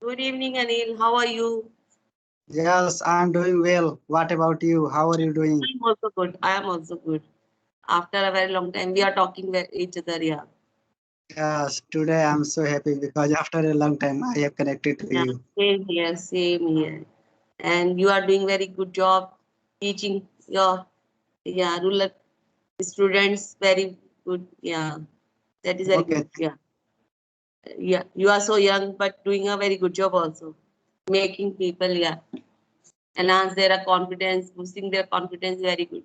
Good evening, Anil. How are you? Yes, I'm doing well. What about you? How are you doing? I'm also good. I am also good. After a very long time, we are talking with each other. Yeah. Yes, today I'm so happy because after a long time I have connected to Yeah. you. Same here. Same here. And you are doing very good job teaching your rural students. Very good. Yeah. That is very good. Okay, Yeah. Yeah. You are so young, but doing a very good job also. Making people, enhance their confidence, boosting their confidence. Very good.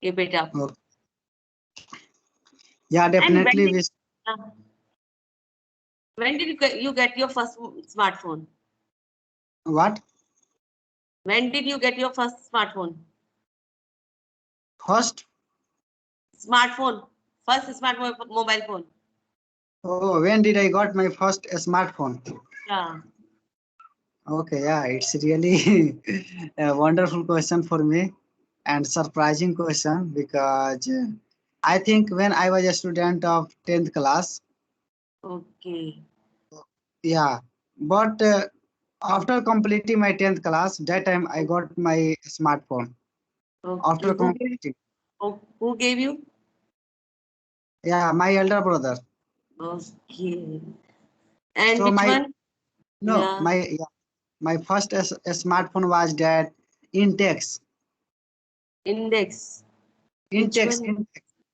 Keep it up. okay. Yeah, And definitely. uh, when did you get your first smartphone? What? When did you get your first smartphone? First? Smartphone. First smartphone, mobile phone. Oh, when did I got my first smartphone? Yeah. Okay, yeah, it's really a wonderful question for me and surprising question because I think when I was a student of 10th class, Okay. yeah, but after completing my 10th class, that time I got my smartphone. Okay. After completing, Who gave you? yeah, my elder brother. Okay. And So which my one? no, Yeah. my yeah, my first smartphone was that Intex. Index. Which Intex, one?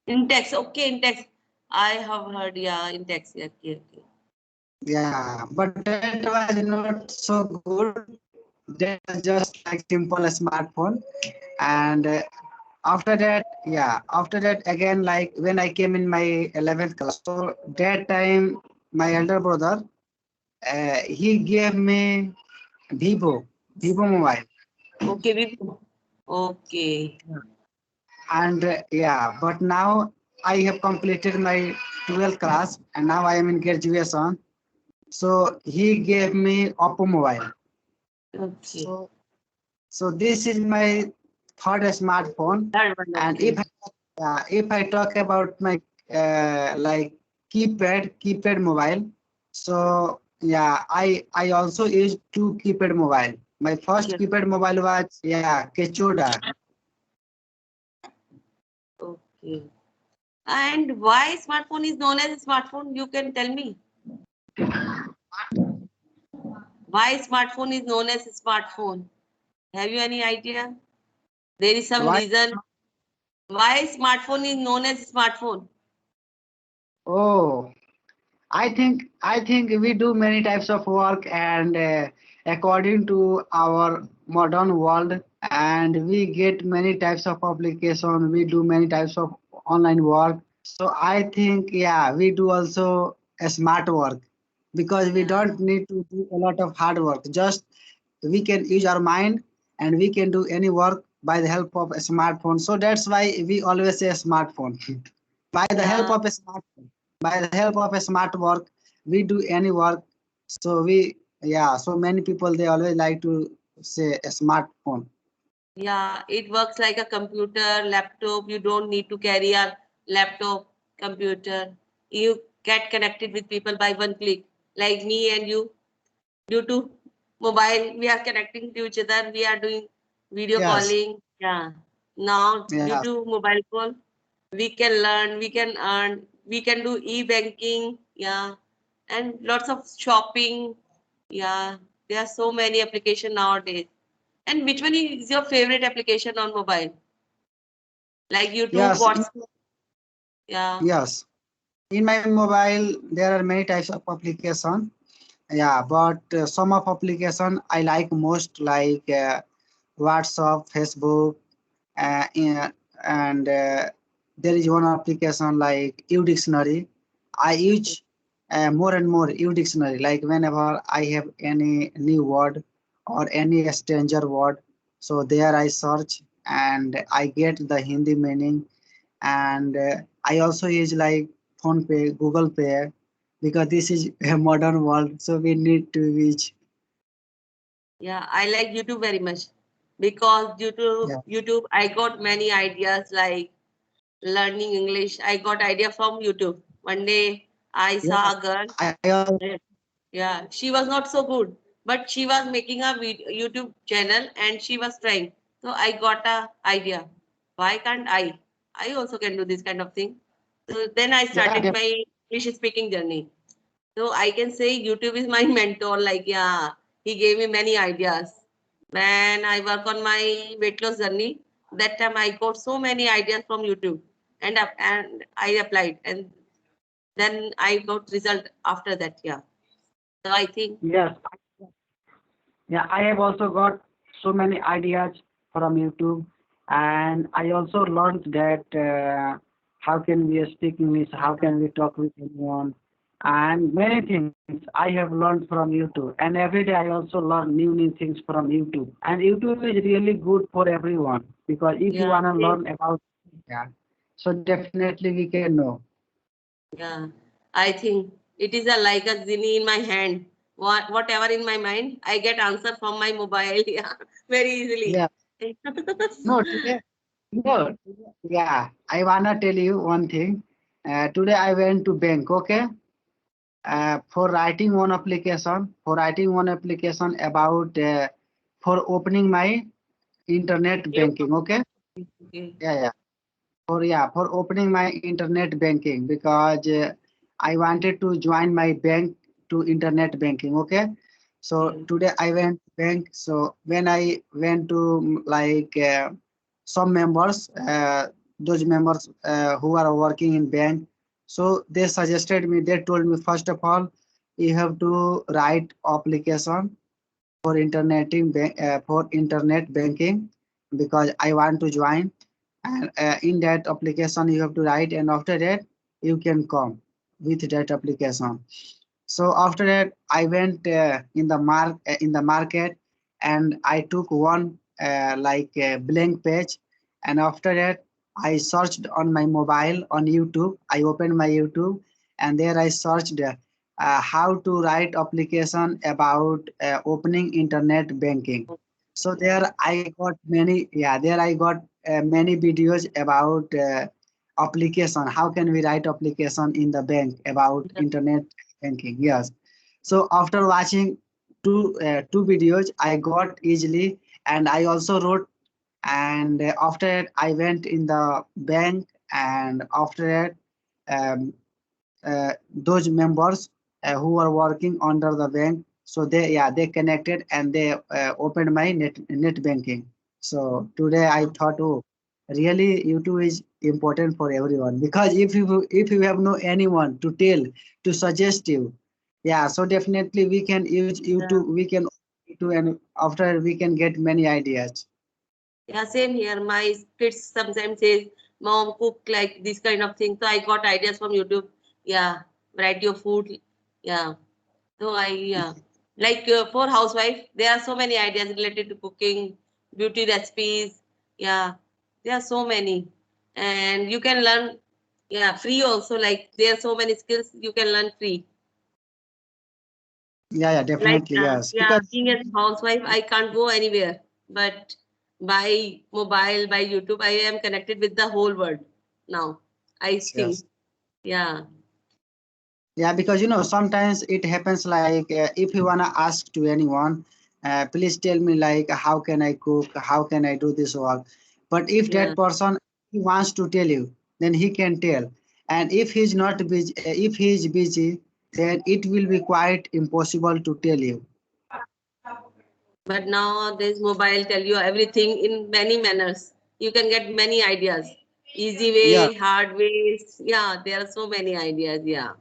Intex. Intex. Okay, Intex. I have heard. Yeah, Intex. Yeah, okay, okay. Yeah, but that was not so good. That was just like simple smartphone. And after that, yeah, after that again, like when I came in my 11th class, so that time my elder brother, he gave me Vivo, Vivo mobile. Okay, Vivo. Okay. And yeah, but now I have completed my 12th class and now I am in graduation. So he gave me Oppo mobile. Okay. So so this is my third smartphone. That one. And Okay. if I talk about my like keypad mobile, so yeah, I also used two keypad mobile. My first Okay. keypad mobile was yeah Kechoda. Okay. And why smartphone is known as a smartphone? You can tell me. Why smartphone is known as a smartphone? Have you any idea? There is some Why? reason why smartphone is known as smartphone. Oh, I think we do many types of work and according to our modern world and we get many types of application, we do many types of online work. So I think yeah, we do also a smart work because we Yeah. don't need to do a lot of hard work. Just we can use our mind and we can do any work by the help of a smartphone. So that's why we always say smartphone. By the help Yeah. of a smartphone, by the help of a smart work, we do any work. So yeah, so many people they always like to say a smartphone. Yeah. It works like a computer, laptop. You don't need to carry a laptop, computer. You get connected with people by one click. Like me and you. Due to mobile, we are connecting to each other. We are doing video Yes, calling. Yeah. Now, due yes, to mobile phone, we can learn, we can earn, we can do e-banking. Yeah. And lots of shopping. Yeah. There are so many applications nowadays. And which one is your favorite application on mobile? Like YouTube, yes, WhatsApp. Yeah. yes. In my mobile, there are many types of application. Yeah, but some of application I like most like WhatsApp, Facebook, yeah, and there is one application like uDictionary. I use more and more uDictionary. Like whenever I have any new word or any stranger word, so there I search and I get the Hindi meaning. And I also use like PhonePe, Google Pay, because this is a modern world, so we need to use. Yeah, I like YouTube very much because due to Yeah, YouTube, I got many ideas like learning English. I got idea from YouTube. One day I yeah. saw a girl. I also eh, Yeah, she was not so good, but she was making a YouTube channel and she was trying. So I got a idea. Why can't I? I also can do this kind of thing. So then I Yeah, started my English speaking journey. So I can say YouTube is my mentor. Like, yeah, he gave me many ideas. When I work on my weight loss journey, that time I got so many ideas from YouTube, and I applied, and then I got result after that. Yeah. So I think, yes, yeah. I have also got so many ideas from YouTube, and I also learned that how can we speak English, how can we talk with anyone, and many things I have learned from YouTube. And every day I also learn new things from YouTube. And YouTube is really good for everyone because if you yeah, wanna same. learn about, yeah, so definitely we can know. Yeah, I think it is a like a genie in my hand. Whatever in my mind, I get answer from my mobile. Yeah, very easily. Yeah. No, today, no, yeah. I wanna tell you one thing. Today I went to bank, okay, for writing one application about for opening my internet You- banking, okay. Okay. Yeah, yeah. For opening my internet banking because I wanted to join my bank to internet banking, okay. So Okay. today I went bank. So when I went to some members, those members who are working in bank, so they suggested me. They told me first of all, you have to write application for internet banking because I want to join. And in that application you have to write, and after that you can come with that application. So after that I went in the market, and I took one blank page, and after that I searched on my mobile on YouTube. I opened my YouTube, and there I searched how to write application about opening internet banking. So there I got many, yeah, there I got many videos about application. How can we write application in the bank about internet banking? Yes. So after watching two videos, I got easily, and I also wrote. And after that, I went in the bank, and after that, um, those members who are working under the bank, so they connected, and they opened my net banking. So today I thought, oh, really YouTube is important for everyone, because if you have no anyone to tell, to suggest you, yeah, so definitely we can use Yeah. YouTube. We can to, and after we can get many ideas. Yeah, same here. My kids sometimes say, "Mom, cook like this kind of thing." So I got ideas from YouTube. Yeah, variety of food. Yeah. So yeah, like for housewife, there are so many ideas related to cooking, beauty recipes. Yeah, there are so many, and you can learn. Yeah, free also. Like there are so many skills you can learn free. Yeah, yeah, Like definitely, yes, yeah, because being a housewife, I can't go anywhere, but by mobile, by YouTube, I am connected with the whole world now. I yes, think. yes. Yeah. Yeah, because sometimes it happens like if you wanna ask to anyone, please tell me like how can I cook, how can I do this work. But if Yeah. that person he wants to tell you, then he can tell. And if he's not busy, if he is busy, then it will be quite impossible to tell you. But now this mobile tell you everything in many manners. You can get many ideas. Easy Yeah, way, hard ways. Yeah, there are so many ideas. Yeah.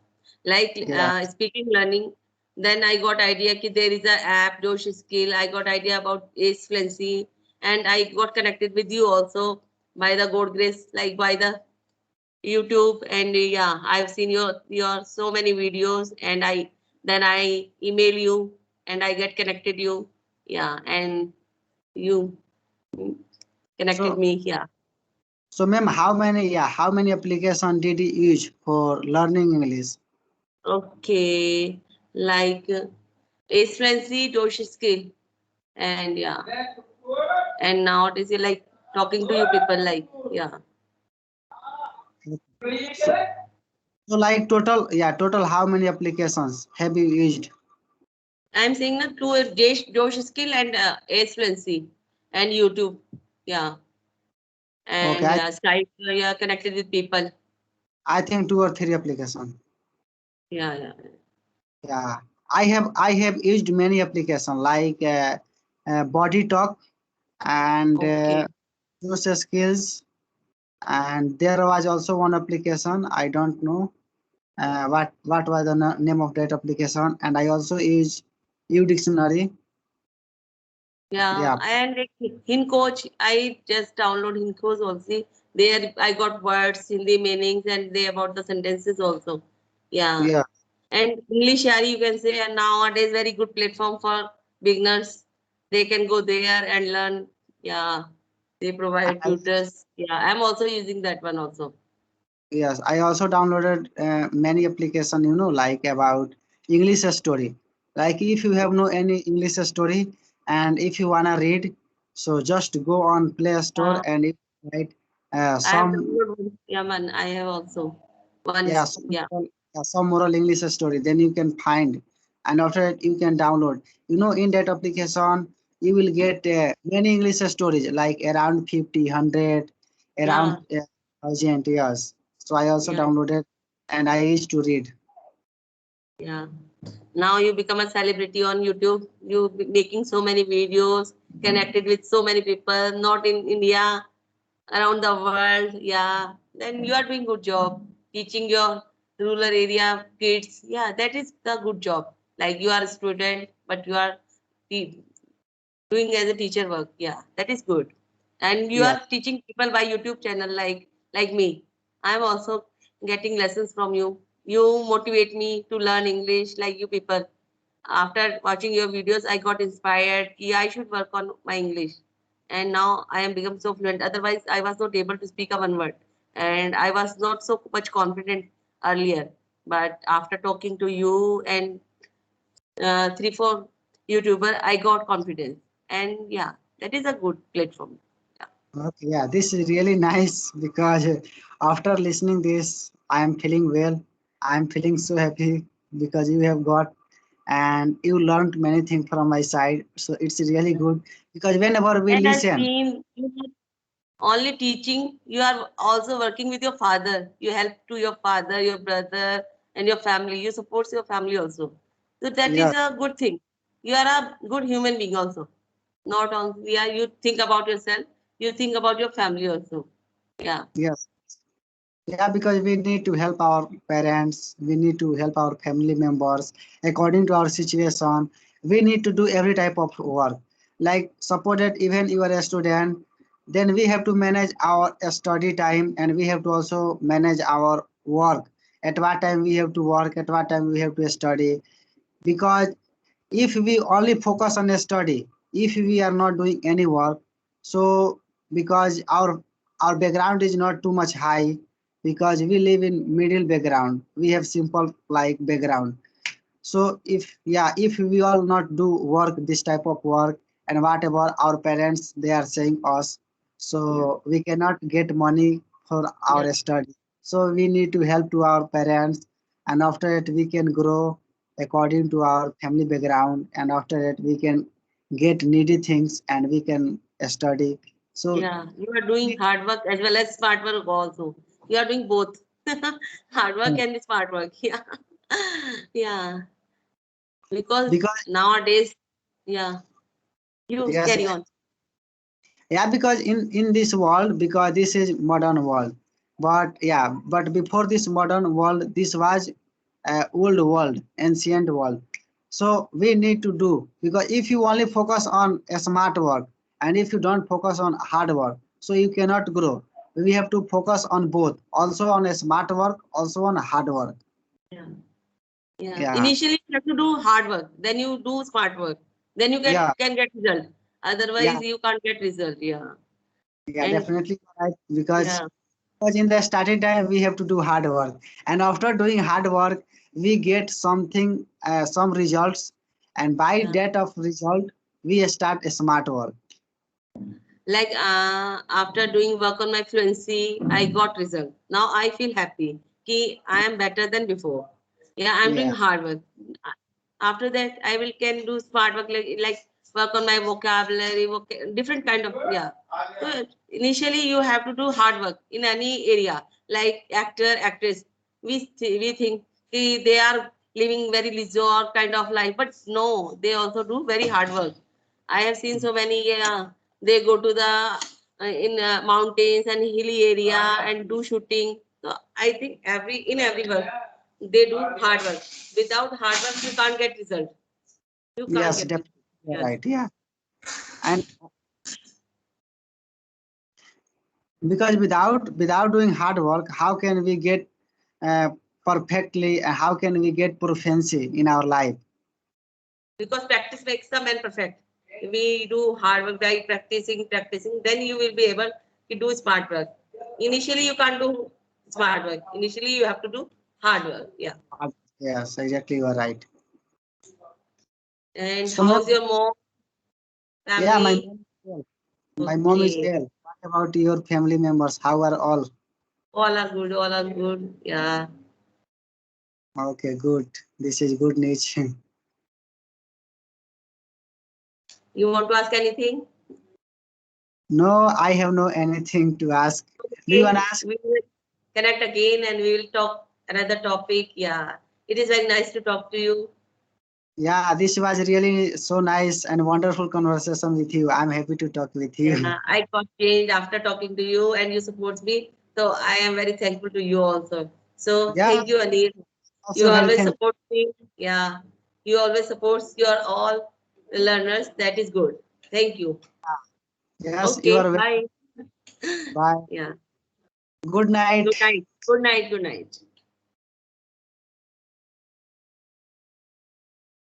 Like yeah, speaking learning. Then I got idea ki there is a app, Dosh Skill. I got idea about Ace Fluency. And I got connected with you also by the God grace, like by the YouTube. And yeah, I've seen your so many videos, and I email you, and I get connected you. Yeah, and you connected so me. Yeah. ma'am, how many application did you use for learning English? Okay. Like Ace Frenzy, Dosh Skill, and yeah, and now it is like talking to you people. Like yeah. So, so like total, yeah, total how many applications have you used? I'm saying that through Josh skill and Ace Fluency and YouTube. Yeah. And Okay, yeah, Skype, yeah, connected with people. I think 2 or 3 application. Yeah, yeah. Yeah, I have used many application like Body Talk and Okay. Use Skills, and there was also one application. I don't know what was the name of that application, and I also use Dictionary. Yeah, Yeah, and like HinCoach, I just download HinCoach also. There I got words, Hindi meanings, and they about the sentences also. Yeah, yeah, and English Yari you can say, and nowadays very good platform for beginners. They can go there and learn. Yeah, they provide I, tutors. Yeah, I'm also using that one also. yes. I also downloaded many application. Like about English story. Like if you have no any English story, and if you wanna read, so just go on Play Store Yeah, and if you write I have some downloaded one. Yeah, man, I have also one. yeah Yeah, some moral English story, then you can find, and after that you can download. In that application you will get many English stories like around 50, 100, yeah, around 1000 years. So I also yeah, downloaded and I used to read. yeah. Now you become a celebrity on YouTube. You making so many videos, connected with so many people, not in India, around the world. Yeah, then you are doing good job teaching your rural area kids. Yeah, that is the good job. Like you are a student, but you are te- doing as a teacher work. Yeah, that is good. And you Yeah, are teaching people by YouTube channel like me. I'm also getting lessons from you. You motivate me to learn English like you people. After watching your videos, I got inspired. Yeah, I should work on my English. And now I am become so fluent. Otherwise, I was not able to speak a one word. And I was not so much confident earlier. But after talking to you and 3, 4 YouTuber, I got confidence. And yeah, that is a good platform. Yeah. okay, yeah, this is really nice because after listening this I am feeling well. I am feeling so happy because you have got and you learned many things from my side, so it's really good because whenever we And I've listen. seen you not only teaching, you are also working with your father. You help to your father, your brother, and your family. You support your family also. So that Yeah, is a good thing. You are a good human being also. Not only yeah, you think about yourself, you think about your family also. Yeah. yes. Yeah, because we need to help our parents, we need to help our family members according to our situation. We need to do every type of work. Like suppose that even you are a student, then we have to manage our study time and we have to also manage our work. At what time we have to work, at what time we have to study. Because if we only focus on a study, if we are not doing any work, so because our background is not too much high, because we live in middle background, we have simple like background. So if we all not do work, this type of work, and whatever our parents they are saying us, Yeah. so we cannot get money for Yeah. our study. So we need to help to our parents, and after that we can grow according to our family background, and after that we can get needy things and we can study. So Yeah. You are doing hard work as well as smart work also. You are doing both. Hard work and smart work. Yeah. Yeah. Because because nowadays, yeah, you yes, carry on. yeah, because in this world, because this is modern world, but yeah, but before this modern world, this was old world, ancient world. So we need to do, because if you only focus on a smart work and if you don't focus on hard work, so you cannot grow. We have to focus on both, also on a smart work, also on hard work. Yeah. Yeah. Yeah, Initially, you have to do hard work, then you do smart work, then you yeah, can get result. yeah, Otherwise, you can't get result. Yeah. yeah, And definitely right. because yeah, Because in the starting time, we have to do hard work, and after doing hard work, we get something, some results, and by yeah. that of result, we start a smart work. Like after doing work on my fluency, I got result. Now I feel happy. Ki I am better than before. Yeah, I'm doing Yeah, hard work. After that, I will can do smart work like work on my vocabulary, different kind of, yeah. So initially you have to do hard work in any area, like actor, actress. We think they are living very leisure kind of life, but no, they also do very hard work. I have seen so many. They go to the in mountains and hilly area and do shooting. So I think in every work they do hard work. Without hard work, you can't get result. You can't Yes, get result. definitely. You're Yes. right. Yeah. And because without doing hard work, how can we get uh, perfectly, how can we get proficiency in our life? Because practice makes the man perfect. We do hard work by practicing, then you will be able to do smart work. Initially, you can't do smart work. Initially, you have to do hard work. Yeah. Yes, exactly, you are right. And So ma'am, how's your mom, yeah, my family? mom is ill. My mom is Okay. ill. What about your family members? How are all? All are good. All are good. Yeah. Okay, good. This is good news. You want to ask anything? No, I have no anything to ask. Do you want to Okay. ask? We will connect again and we will talk another topic. Yeah. It is very nice to talk to you. Yeah, this was really so nice and wonderful conversation with you. I'm happy to talk with you. Yeah, I got changed after talking to you and you support me. So I am very thankful to you also. So Yeah, thank you, Anil. You also very always thankful. support me. Yeah. You always support your all learners. That is good. Thank you. Yes, you Okay. are very. Bye. Bye. Yeah. Good night. Good night. Good night. Good night.